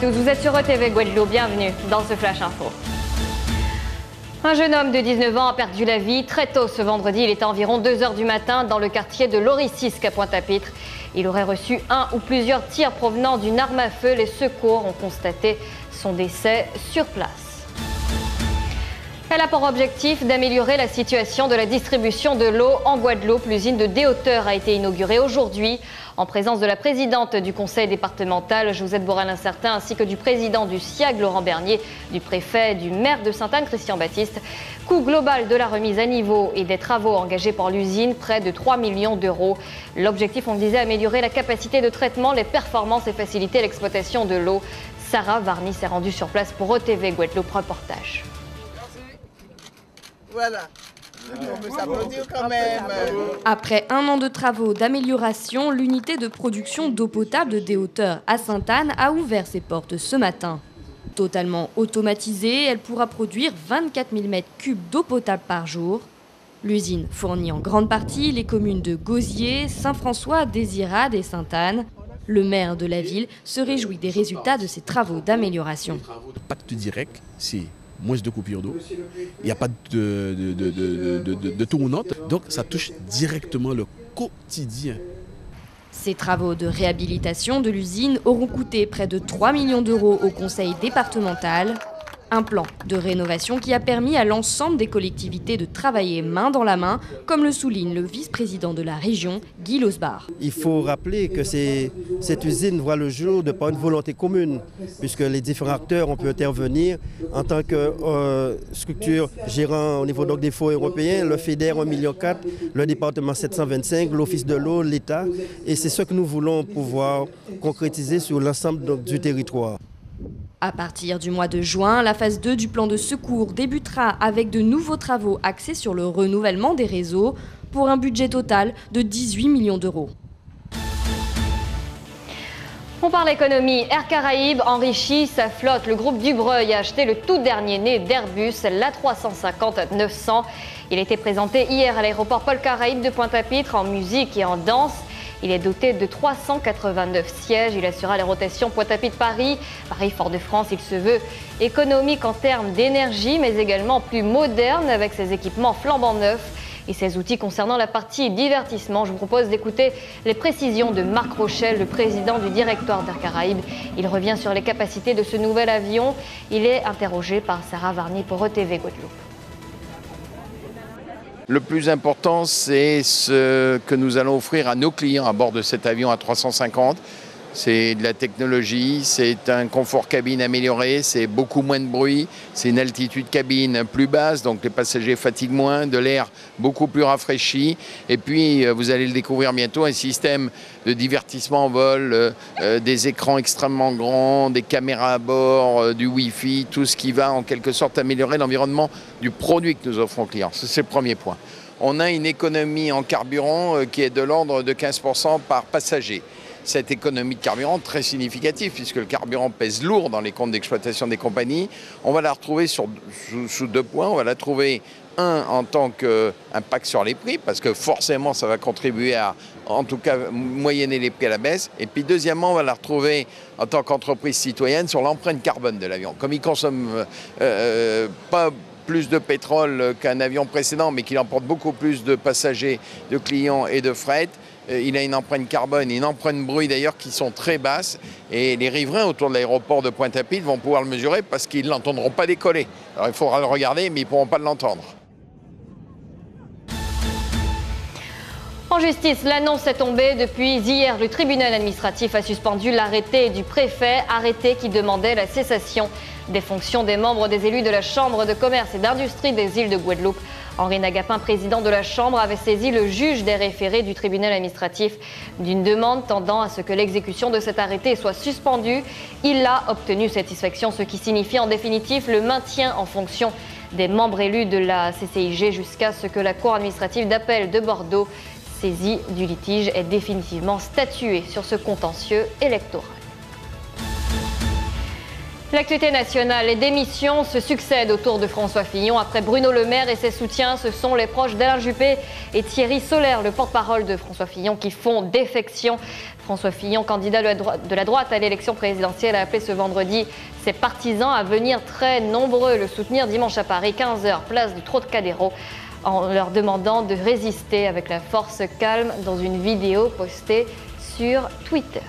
tous, vous êtes sur ETV Guadeloupe, bienvenue dans ce Flash Info. Un jeune homme de 19 ans a perdu la vie très tôt ce vendredi. Il était environ 2 h du matin dans le quartier de Loricisque à Pointe-à-Pitre. Il aurait reçu un ou plusieurs tirs provenant d'une arme à feu. Les secours ont constaté son décès sur place. Elle a pour objectif d'améliorer la situation de la distribution de l'eau en Guadeloupe. L'usine de Des-Hauteurs a été inaugurée aujourd'hui en présence de la présidente du conseil départemental, Josette Borel-Incertain, ainsi que du président du SIAG, Laurent Bernier, du préfet, du maire de Sainte-Anne, Christian Baptiste. Coût global de la remise à niveau et des travaux engagés par l'usine, près de 3 millions d'euros. L'objectif, on disait, améliorer la capacité de traitement, les performances et faciliter l'exploitation de l'eau. Sarah Varny s'est rendue sur place pour ETV Guadeloupe Reportage. Voilà. On peut s'applaudir quand même. Après un an de travaux d'amélioration, l'unité de production d'eau potable de Des-Hauteurs à Sainte-Anne a ouvert ses portes ce matin. Totalement automatisée, elle pourra produire 24 000 m3 d'eau potable par jour. L'usine fournit en grande partie les communes de Gosier, Saint-François, Désirade et Sainte-Anne. Le maire de la ville se réjouit des résultats de ces travaux d'amélioration. Pas de direct, c'est moins de coupures d'eau, il n'y a pas de tournante, donc ça touche directement le quotidien. Ces travaux de réhabilitation de l'usine auront coûté près de 3 millions d'euros au conseil départemental. Un plan de rénovation qui a permis à l'ensemble des collectivités de travailler main dans la main, comme le souligne le vice-président de la région, Guy Losbar. Il faut rappeler que cette usine voit le jour de par une volonté commune, puisque les différents acteurs ont pu intervenir en tant que structure gérant au niveau donc des fonds européens, le FEDER 1,4 million, le département 725, l'Office de l'eau, l'État. Et c'est ce que nous voulons pouvoir concrétiser sur l'ensemble du territoire. À partir du mois de juin, la phase 2 du plan de secours débutera avec de nouveaux travaux axés sur le renouvellement des réseaux pour un budget total de 18 millions d'euros. On parle économie. Air Caraïbes enrichit sa flotte. Le groupe Dubreuil a acheté le tout dernier né d'Airbus, l'A350-900. Il a été présenté hier à l'aéroport Paul Caraïbes de Pointe-à-Pitre en musique et en danse. Il est doté de 389 sièges. Il assurera les rotations Pointe-à-Pitre-Paris, Paris-Fort-de-France. Il se veut économique en termes d'énergie, mais également plus moderne avec ses équipements flambant neufs et ses outils concernant la partie divertissement. Je vous propose d'écouter les précisions de Marc Rochelle, le président du directoire d'Air Caraïbes. Il revient sur les capacités de ce nouvel avion. Il est interrogé par Sarah Varny pour ETV Guadeloupe. Le plus important, c'est ce que nous allons offrir à nos clients à bord de cet avion A350. C'est de la technologie, c'est un confort cabine amélioré, c'est beaucoup moins de bruit, c'est une altitude cabine plus basse, donc les passagers fatiguent moins, de l'air beaucoup plus rafraîchi. Et puis, vous allez le découvrir bientôt, un système de divertissement en vol, des écrans extrêmement grands, des caméras à bord, du Wi-Fi, tout ce qui va en quelque sorte améliorer l'environnement du produit que nous offrons aux clients. C'est le premier point. On a une économie en carburant qui est de l'ordre de 15% par passager. Cette économie de carburant très significative, puisque le carburant pèse lourd dans les comptes d'exploitation des compagnies. On va la retrouver sous 2 points. On va la trouver, en tant qu'impact sur les prix, parce que forcément, ça va contribuer à, en tout cas, moyenner les prix à la baisse. Et puis, deuxièmement, on va la retrouver en tant qu'entreprise citoyenne sur l'empreinte carbone de l'avion. Comme il consomme pas plus de pétrole qu'un avion précédent, mais qu'il emporte beaucoup plus de passagers, de clients et de fret, il a une empreinte carbone et une empreinte bruit d'ailleurs qui sont très basses. Et les riverains autour de l'aéroport de Pointe-à-Pitre vont pouvoir le mesurer parce qu'ils ne l'entendront pas décoller. Alors il faudra le regarder, mais ils ne pourront pas l'entendre. En justice, l'annonce est tombée depuis hier. Le tribunal administratif a suspendu l'arrêté du préfet, arrêté qui demandait la cessation des fonctions des membres des élus de la Chambre de commerce et d'industrie des îles de Guadeloupe. Henri Nagapin, président de la Chambre, avait saisi le juge des référés du tribunal administratif d'une demande tendant à ce que l'exécution de cet arrêté soit suspendue. Il a obtenu satisfaction, ce qui signifie en définitive le maintien en fonction des membres élus de la CCIG jusqu'à ce que la Cour administrative d'appel de Bordeaux, saisie du litige, ait définitivement statué sur ce contentieux électoral. L'actualité nationale, les démissions se succèdent autour de François Fillon. Après Bruno Le Maire et ses soutiens, ce sont les proches d'Alain Juppé et Thierry Solère, le porte-parole de François Fillon, qui font défection. François Fillon, candidat de la droite à l'élection présidentielle, a appelé ce vendredi ses partisans à venir très nombreux le soutenir dimanche à Paris, 15h, place du Trocadéro, en leur demandant de résister avec la force calme dans une vidéo postée sur Twitter.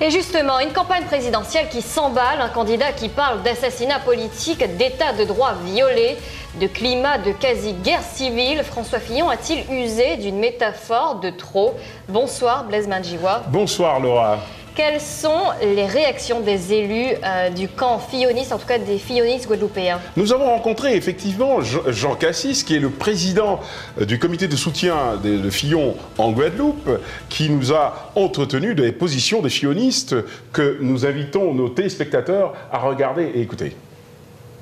Et justement, une campagne présidentielle qui s'emballe, un candidat qui parle d'assassinat politique, d'état de droit violé, de climat de quasi-guerre civile. François Fillon a-t-il usé d'une métaphore de trop? Bonsoir Blaise Mandjiwa. Bonsoir Laura. Quelles sont les réactions des élus du camp filloniste, en tout cas des fillonistes guadeloupéens? Nous avons rencontré effectivement Jean Cassis, qui est le président du comité de soutien de Fillon en Guadeloupe, qui nous a entretenu des positions des fillonistes que nous invitons nos téléspectateurs à regarder et écouter.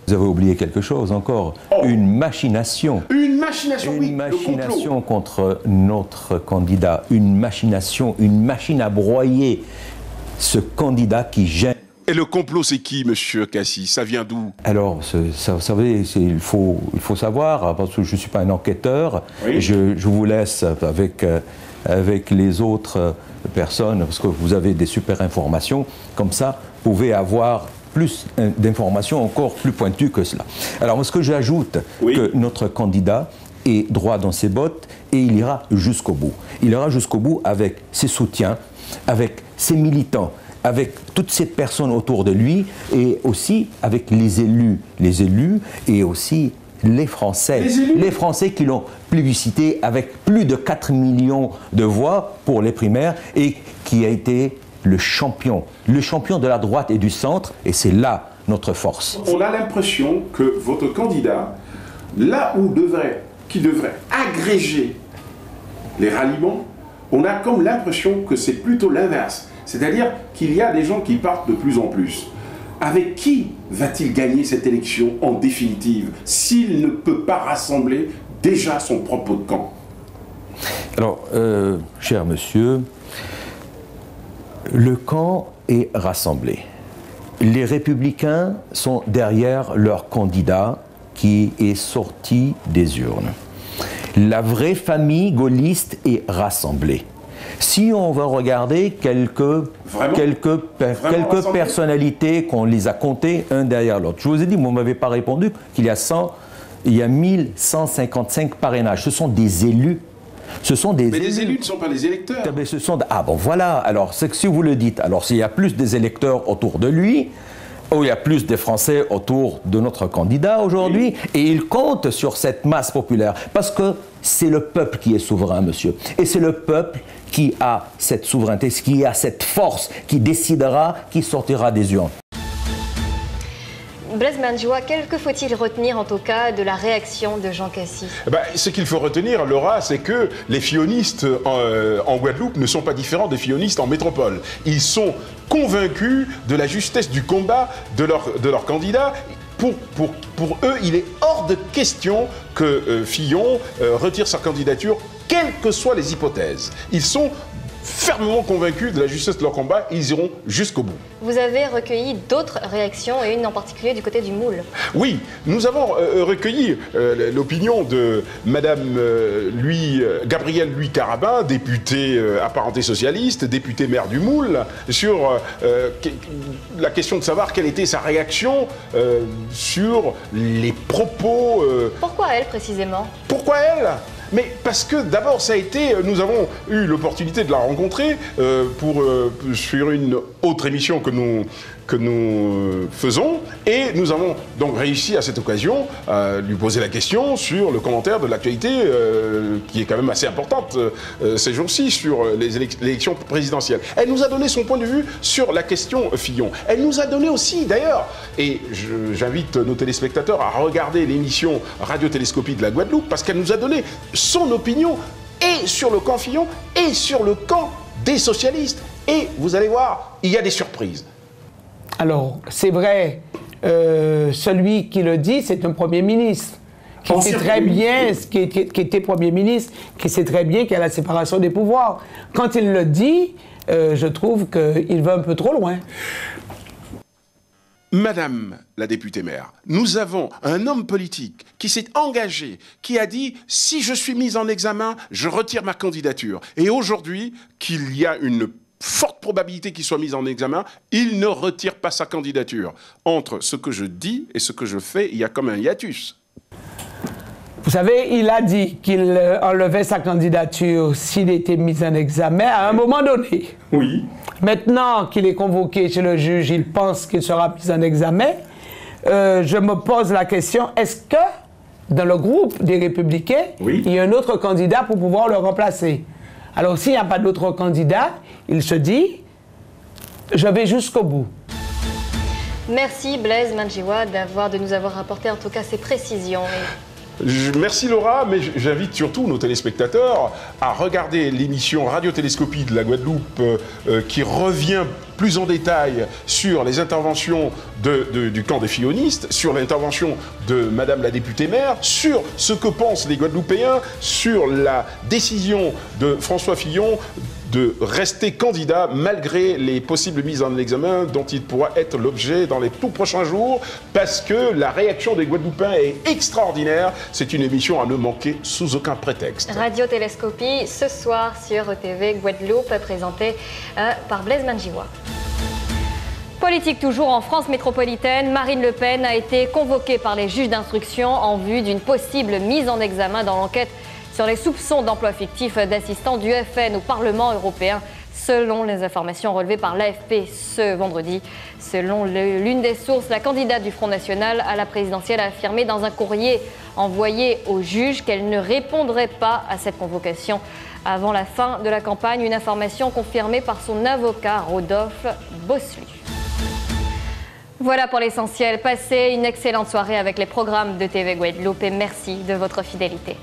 Vous avez oublié quelque chose encore, une machination. Une machination, oui, une machination contre notre candidat, une machination, une machine à broyer ce candidat qui gêne. Et le complot, c'est qui, monsieur Cassis? Ça vient d'où? Alors, vous savez, il faut savoir, parce que je ne suis pas un enquêteur, oui. Je vous laisse avec les autres personnes, parce que vous avez des super informations, comme ça, vous pouvez avoir plus d'informations encore plus pointues que cela. Alors, ce que j'ajoute, oui, que notre candidat est droit dans ses bottes et il ira jusqu'au bout. Il ira jusqu'au bout avec ses soutiens, avec ses militants, avec toutes ces personnes autour de lui et aussi avec les élus et aussi les Français. Les Français qui l'ont plébiscité avec plus de 4 millions de voix pour les primaires et qui a été le champion de la droite et du centre, et c'est là notre force. On a l'impression que votre candidat, là où qui devrait agréger les ralliements, on a comme l'impression que c'est plutôt l'inverse. C'est-à-dire qu'il y a des gens qui partent de plus en plus. Avec qui va-t-il gagner cette élection en définitive, s'il ne peut pas rassembler déjà son propre camp? Alors, cher monsieur, le camp est rassemblé. Les Républicains sont derrière leur candidat qui est sorti des urnes. La vraie famille gaulliste est rassemblée. Si on va regarder quelques personnalités qu'on les a comptées un derrière l'autre. Je vous ai dit, vous ne m'avez pas répondu qu'il y a 1155 parrainages. Ce sont des élus. Mais les élus ne sont pas des électeurs. Ah bon, voilà. Alors, c'est que si vous le dites, alors s'il y a plus des électeurs autour de lui, ou il y a plus des Français autour de notre candidat aujourd'hui, oui, et il compte sur cette masse populaire, parce que c'est le peuple qui est souverain, monsieur. Et c'est le peuple qui a cette souveraineté, qui a cette force, qui décidera, qui sortira des urnes. Blaise Mandjiwa, que faut-il retenir en tout cas de la réaction de Jean Cassis? Ce qu'il faut retenir, Laura, c'est que les fillonistes en Guadeloupe ne sont pas différents des fillonistes en métropole. Ils sont convaincus de la justesse du combat de leur candidat. Pour eux, il est hors de question que Fillon retire sa candidature, quelles que soient les hypothèses. Ils sont fermement convaincus de la justesse de leur combat et ils iront jusqu'au bout. Vous avez recueilli d'autres réactions et une en particulier du côté du Moule. Oui, nous avons recueilli l'opinion de Madame Gabrielle Louis Carabin, députée apparentée socialiste, députée maire du Moule, sur la question de savoir quelle était sa réaction sur les propos... Pourquoi elle précisément? Pourquoi elle? Mais parce que d'abord, nous avons eu l'opportunité de la rencontrer sur une autre émission que nous faisons, et nous avons donc réussi à cette occasion à lui poser la question sur le commentaire de l'actualité qui est quand même assez importante ces jours-ci sur l'élection présidentielle. Elle nous a donné son point de vue sur la question Fillon. Elle nous a donné aussi d'ailleurs, et j'invite nos téléspectateurs à regarder l'émission Radiotélescopie de la Guadeloupe, parce qu'elle nous a donné son opinion et sur le camp Fillon et sur le camp des socialistes. Et vous allez voir, il y a des surprises. Alors, c'est vrai, celui qui le dit, c'est un Premier ministre qui sait très bien, qui était Premier ministre, qui sait très bien qu'il y a la séparation des pouvoirs. Quand il le dit, je trouve qu'il va un peu trop loin. Madame la députée maire, nous avons un homme politique qui s'est engagé, qui a dit « si je suis mise en examen, je retire ma candidature ». Et aujourd'hui, qu'il y a une forte probabilité qu'il soit mis en examen, il ne retire pas sa candidature. Entre ce que je dis et ce que je fais, il y a comme un hiatus. Vous savez, il a dit qu'il enlevait sa candidature s'il était mis en examen à un moment donné. Oui. Maintenant qu'il est convoqué chez le juge, il pense qu'il sera mis en examen. Je me pose la question, est-ce que dans le groupe des Républicains, il y a un autre candidat pour pouvoir le remplacer? Alors s'il n'y a pas d'autre candidat, il se dit, je vais jusqu'au bout. Merci Blaise Mandjiwa de nous avoir apporté en tout cas ces précisions. Merci Laura, mais j'invite surtout nos téléspectateurs à regarder l'émission Radiotélescopie de la Guadeloupe qui revient plus en détail sur les interventions du camp des fillonistes, sur l'intervention de Madame la députée maire, sur ce que pensent les Guadeloupéens, sur la décision de François Fillon de rester candidat malgré les possibles mises en examen dont il pourra être l'objet dans les tout prochains jours, parce que la réaction des Guadeloupéens est extraordinaire. C'est une émission à ne manquer sous aucun prétexte. Radiotélescopie ce soir sur TV Guadeloupe, présentée par Blaise Mandjiwa. Politique toujours en France métropolitaine, Marine Le Pen a été convoquée par les juges d'instruction en vue d'une possible mise en examen dans l'enquête sur les soupçons d'emploi fictif d'assistants du FN au Parlement européen, selon les informations relevées par l'AFP ce vendredi. Selon l'une des sources, la candidate du Front National à la présidentielle a affirmé dans un courrier envoyé au juge qu'elle ne répondrait pas à cette convocation avant la fin de la campagne, une information confirmée par son avocat Rodolphe Bosselu. Voilà pour l'essentiel. Passez une excellente soirée avec les programmes de TV Guadeloupe et merci de votre fidélité.